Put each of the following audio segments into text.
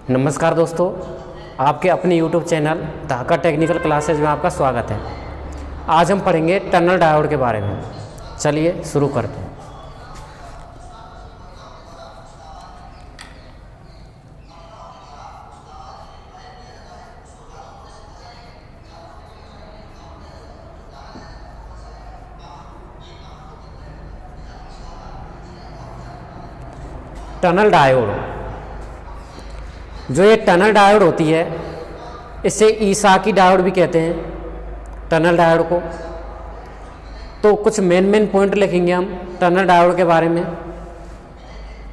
नमस्कार दोस्तों, आपके अपने YouTube channel Dhaka technical classes में आपका स्वागत है। आज हम पढ़ेंगे टनल डायोड के बारे में। चलिए शुरू करते हैं। टनल डायोड, जो ये टनल डायोड होती है इसे ईसाकी डायोड भी कहते हैं टनल डायोड को। तो कुछ मेन पॉइंट लिखेंगे हम टनल डायोड के बारे में।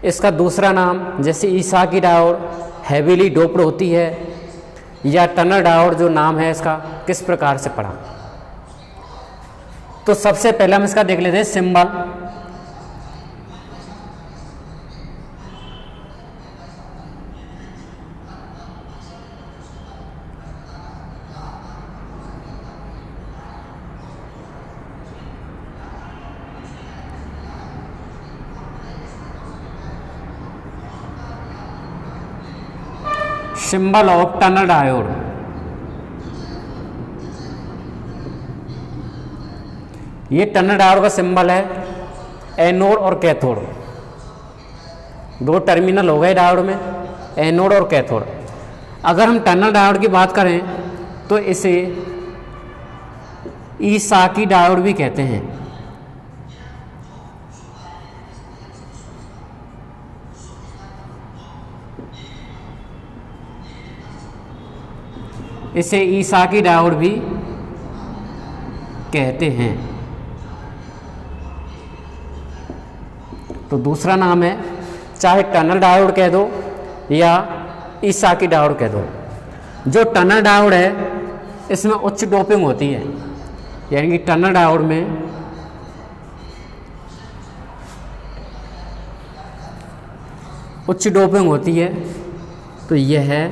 इसका दूसरा नाम जैसे ईसाकी डायोड हैवीली डोप्ड होती है, या टनल डायोड जो नाम है इसका किस प्रकार से पढ़ा। तो सबसे पहले हम इसका देख लेते हैं symbol. Symbol of tunnel diode. ये टनल डायोड का सिंबल है एनोड और कैथोड। दो टर्मिनल हो गए डायोड में, एनोड और कैथोड। अगर हम टनल डायोड की बात करें तो इसे ईसाकी डायोड भी कहते हैं। इसे ईसाकी डायोड भी कहते हैं। तो दूसरा नाम है, चाहे टनल डायोड कह दो या ईसाकी डायोड कह दो। जो टनल डायोड है इसमें उच्च डोपिंग होती है, यानी कि टनल डायोड में उच्च डोपिंग होती है। तो यह है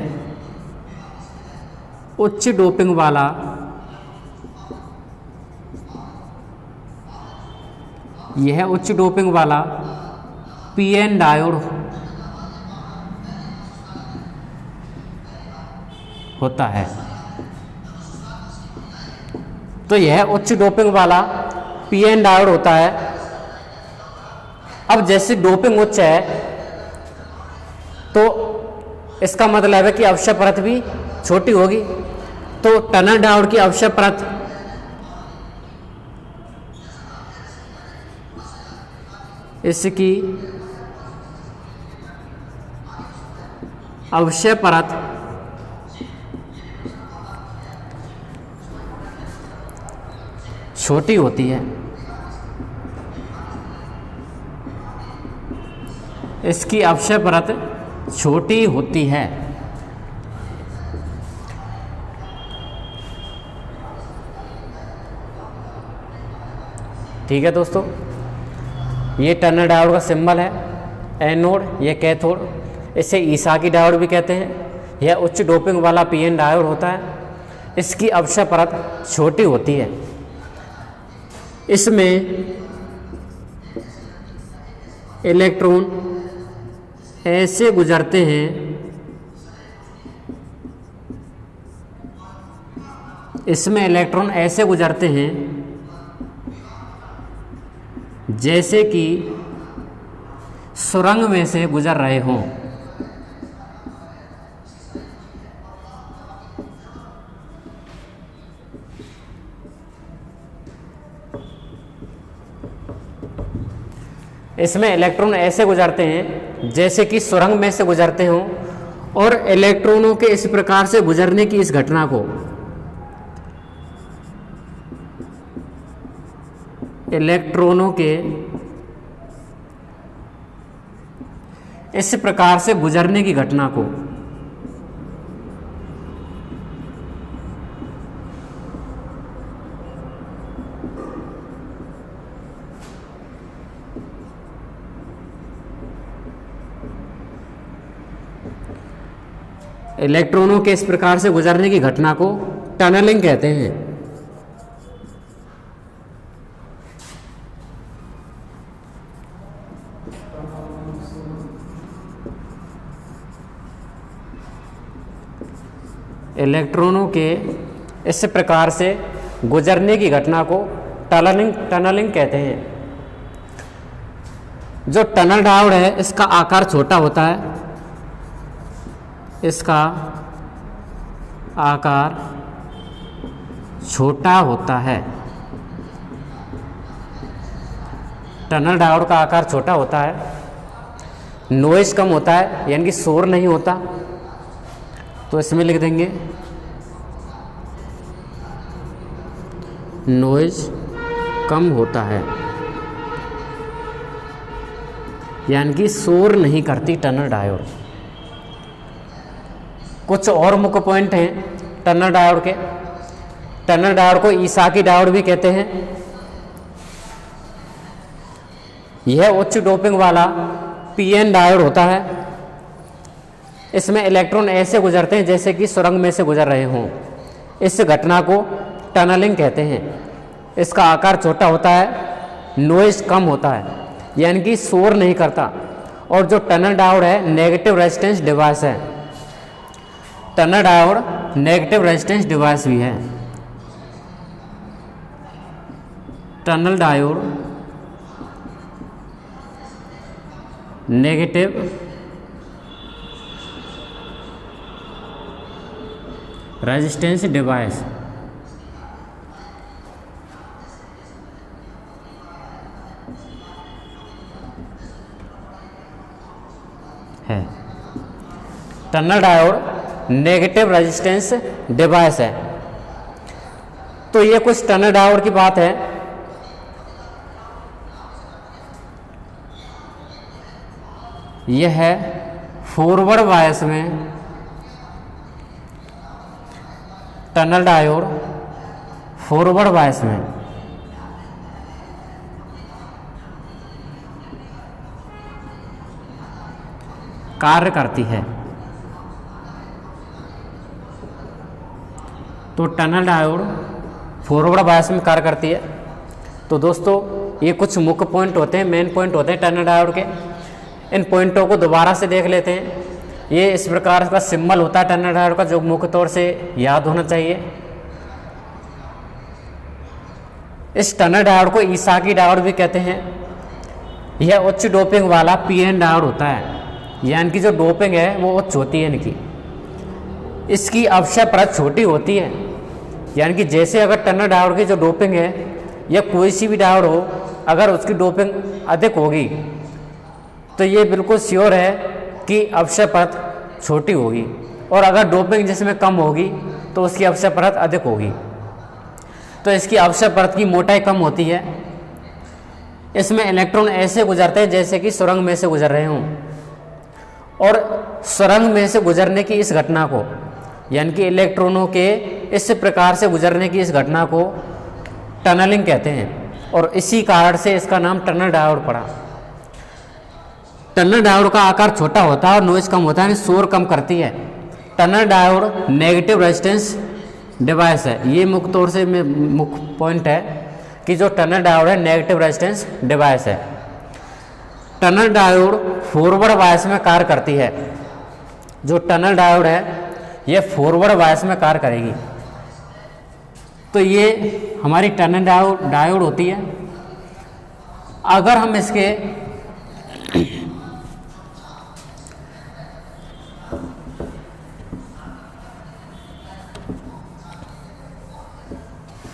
उच्च डोपिंग वाला उच्च डोपिंग वाला पीएन डायोड होता है। तो यह उच्च डोपिंग वाला पीएन डायोड होता है। अब जैसे डोपिंग उच्च है तो इसका मतलब है कि अवक्षय परत भी छोटी होगी। तो टनल डायोड की अवक्षय परत इसकी अवक्षय परत छोटी होती है। इसकी अवक्षय परत छोटी होती है। ठीक है दोस्तों, ये टनल डायोड का सिंबल है एनोड, ये कैथोड। इसे ईसाकी डायोड भी कहते हैं। यह उच्च डोपिंग वाला पीएन डायोड होता है। इसकी अवक्षय परत छोटी होती है। इसमें इलेक्ट्रॉन ऐसे गुजरते हैं जैसे कि सुरंग में से गुजर रहे हों। इसमें इलेक्ट्रॉन ऐसे गुजरते हैं जैसे कि सुरंग में से गुजरते हों। और इलेक्ट्रॉनों के इस प्रकार से गुजरने की इस घटना को इलेक्ट्रॉनों के इस प्रकार से गुजरने की घटना को इलेक्ट्रॉनों के इस प्रकार से गुजरने की घटना को टनलिंग कहते हैं। इलेक्ट्रॉनों के इस प्रकार से गुजरने की घटना को टनलिंग कहते हैं। जो टनल डायोड है इसका आकार छोटा होता है, इसका आकार छोटा होता है। टनल डायोड का आकार छोटा होता है, नॉइज़ कम होता है, यानी कि शोर नहीं होता। तो इसमें लिख देंगे नॉइज़ कम होता है, यानी कि शोर नहीं करती टनल डायोड। कुछ और मुख्य पॉइंट हैं टनल डायोड के। टनल डायोड को ईसाकी डायोड भी कहते हैं। यह उच्च डोपिंग वाला पीएन डायोड होता है। इसमें इलेक्ट्रॉन ऐसे गुजरते हैं जैसे कि सुरंग में से गुजर रहे हों। इस घटना को टनलिंग कहते हैं। इसका आकार छोटा होता है, नॉइज़ कम होता है, यानी कि शोर नहीं करता। और जो टनल डायोड है नेगेटिव रेजिस्टेंस डिवाइस है। Tunnel diode negative resistance device भी है। Tunnel diode negative resistance device है। Tunnel diode negative resistance device है। तो ये कुछ टनल डायोड की बात है। यह है फॉरवर्ड बायस में टनल डायोड फॉरवर्ड बायस में कार्य करती है। तो टनल डायोड फॉरवर्ड बायस में कार्य करती है। तो दोस्तों ये कुछ मुख्य पॉइंट होते हैं, मेन पॉइंट होते हैं टनल डायोड के। इन पॉइंटों को दोबारा से देख लेते हैं। ये इस प्रकार का सिंबल होता है टनल डायोड का, जो मुख्य तौर से याद होना चाहिए। इस टनल डायोड को ईसाकी डायोड भी कहते हैं। यह उच्च डोपिंग वाला पीएन डायोड होता है, यानी कि जो डोपिंग है वो उच्च होती है इनकी। इसकी अवक्षय परत छोटी होती है, यानी कि जैसे अगर टनल डायोड की जो डोपिंग है या कोई सी भी डायोड हो, अगर उसकी डोपिंग अधिक होगी तो ये बिल्कुल श्योर है कि अवक्षय परत छोटी होगी, और अगर डोपिंग जिसमें कम होगी तो उसकी अवक्षय परत अधिक होगी। तो इसकी अवक्षय परत की मोटाई कम होती है। इसमें इलेक्ट्रॉन ऐसे गुजरते हैं जैसे कि सुरंग में से गुजर रहे हों, और सुरंग में से गुजरने की इस घटना को, यानी कि इलेक्ट्रॉनों के इस प्रकार से गुजरने की इस घटना को टनलिंग कहते हैं, और इसी कारण से इसका नाम टनल डायोड पड़ा। टनल डायोड का आकार छोटा होता है और नॉइज़ कम होता है, शोर कम करती है। Tunnel diode negative resistance device है। ये मुख्य तौर से मुख्य पॉइंट है कि जो टनल डायोड है नेगेटिव रेजिस्टेंस डिवाइस है। टनल डायोड फॉरवर्ड बायस में कार्य करती है। जो टनल डायोड है ये फॉरवर्ड बायस में कार्य करेगी। तो ये हमारी टनल डायोड होती है। अगर हम इसके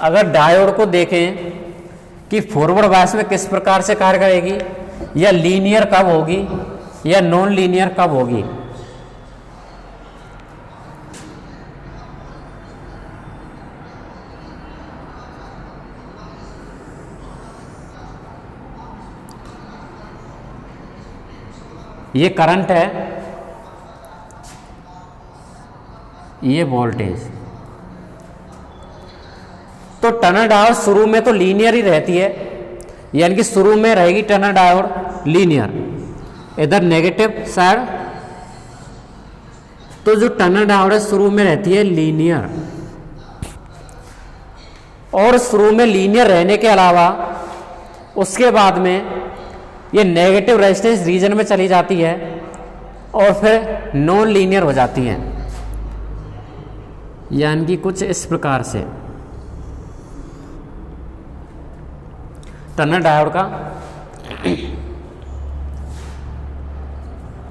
अगर डायोड को देखें कि फॉरवर्ड बायस में किस प्रकार से कार्य करेगी, या लीनियर कब होगी या नॉन लीनियर कब होगी, ये करंट है, ये वोल्टेज। तो टनल डायोड शुरू में तो लीनियर ही रहती है, यानी कि शुरू में रहेगी टनल डायोड लीनियर, इधर नेगेटिव साइड। तो जो टनल डायोड है शुरू में रहती है लीनियर, और शुरू में लीनियर रहने के अलावा उसके बाद में ये नेगेटिव रेजिस्टेंस रीजन में चली जाती है और फिर नॉन लीनियर हो जाती है। यानी कि कुछ इस प्रकार से टनल डायोड का।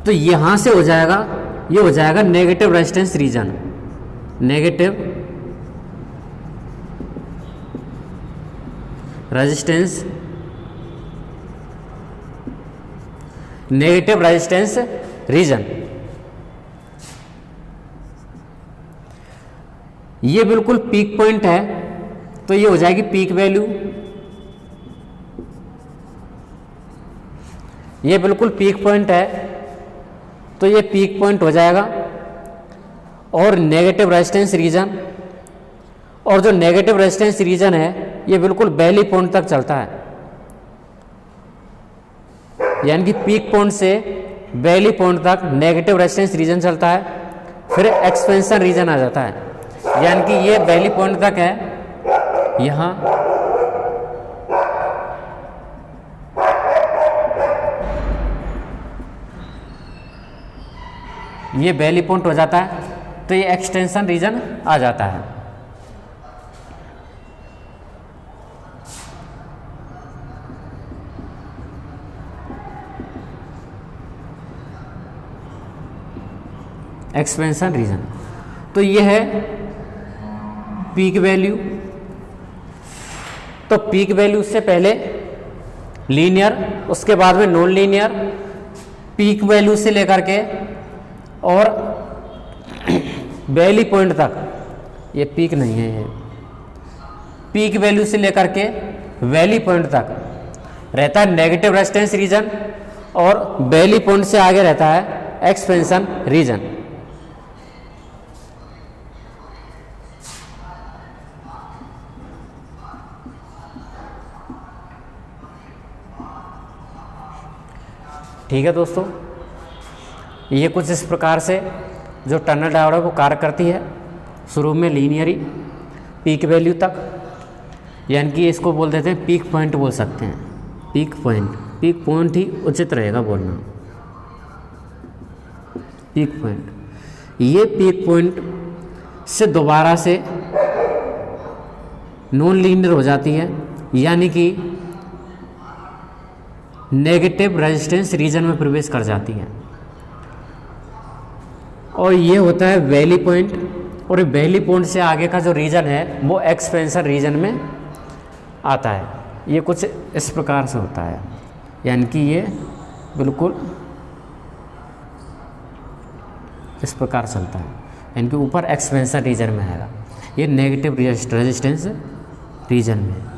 तो यहां से हो जाएगा, ये हो जाएगा negative resistance region, negative resistance, negative resistance region. ये बिल्कुल पीक पॉइंट है, तो ये हो जाएगी पीक वैल्यू। ये बिल्कुल पीक पॉइंट है, तो ये पीक पॉइंट हो जाएगा। और नेगेटिव रेजिस्टेंस रीजन, और जो नेगेटिव रेजिस्टेंस रीजन है ये बिल्कुल वैली पॉइंट तक चलता है, यानी कि पीक पॉइंट से वैली पॉइंट तक नेगेटिव रेजिस्टेंस रीजन चलता है, फिर एक्सपेंशन रीजन आ जाता है, यानी कि ये वैली पॉइंट तक है। यहाँ ये वैली पॉइंट हो जाता है, तो ये एक्सटेंशन रीजन आ जाता है। एक्सपेंशन रीजन, तो ये है पीक वैल्यू। तो पीक वैल्यू से पहले लीनियर, उसके बाद में नॉन लीनियर, पीक वैल्यू से लेकर के और वैली पॉइंट तक, ये पीक नहीं है, ये पीक वैल्यू से लेकर के वैली पॉइंट तक रहता है नेगेटिव रेजिस्टेंस रीजन, और वैली पॉइंट से आगे रहता है एक्सपेंशन रीजन। ठीक है दोस्तों, ये कुछ इस प्रकार से जो टनल डायोड है वो कार्य करती है। शुरू में लीनियरी पीक वैल्यू तक, यानी कि इसको बोल देते हैं पीक पॉइंट बोल सकते हैं, पीक पॉइंट, पीक पॉइंट ही उचित रहेगा बोलना, पीक पॉइंट। ये पीक पॉइंट से दोबारा से नॉन लीनियर हो जाती है, यानी कि नेगेटिव रेजिस्टेंस रीजन में प्रवेश कर जाती है, और ये होता है वैली पॉइंट। और वैली पॉइंट से आगे का जो रीजन है वो एक्सपेंशन रीजन में आता है। ये कुछ इस प्रकार से होता है, यानी कि ये बिल्कुल इस प्रकार चलता है, यानी कि ऊपर एक्सपेंशन रीजन में आएगा, ये नेगेटिव रेजिस्टेंस रीजन में।